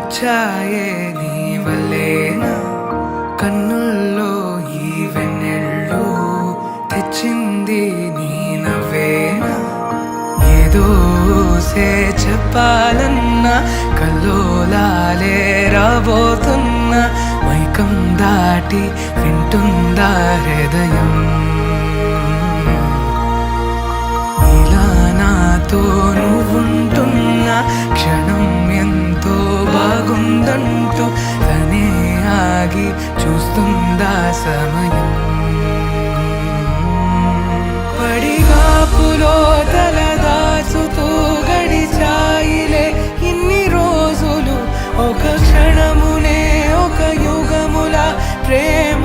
వచ్చాయే నీ వల్లేనా కన్నుల్లో ఈ వెన్నెళ్ళు తెచ్చింది నీ నవ్వేనా ఏదో చెప్పాలన్నా కల్లోలాలే రాబోతున్నా మైకం దాటి వింటుందా హృదయం ఇలా నాతో నువ్వుంటున్నా క్షణం ఎంతో బాగుందంటూ తనే ఆగి చూస్తుందా సమయం పడిగాపులో తలదాచుతూ గడిచాయిలే ఇన్ని రోజులు ఒక క్షణమునే ఒక యుగముల ప్రేమ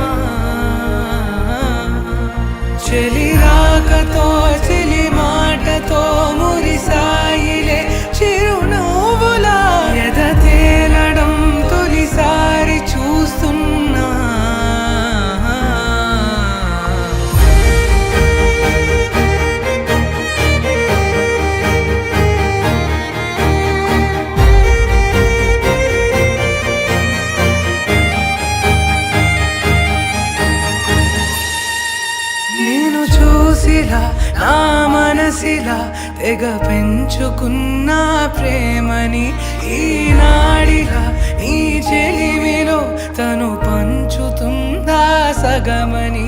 చెలి రాకతో చెలి మాటతో మురిసాయిలే చిరునవ్వులా ఎద తేలడం తొలిసారి చూస్తున్నా నేను చూసిలా నా మనసిలా తెగ పెంచుకున్న ప్రేమని ఈనాడిలా ఈ చెలిమిలో తను పంచుతుందా సగమని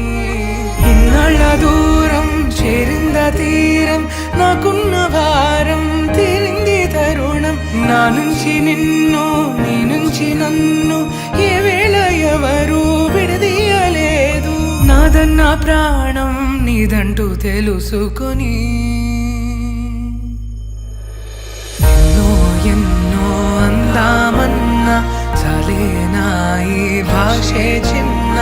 ఇన్నాళ్ళ దూరం చేరింద తీరం నాకున్న భారం తీరింది తరుణం నా నుంచి నిన్ను నీ నుంచి నన్ను ఏ వేళ ఎవరు విడదీయలేదు నాదన్న ప్రాణం నీదంటూ తెలుసుకొని ఎన్నో ఎన్నో అందామన్నా చలేనా ఈ భాషే చిన్న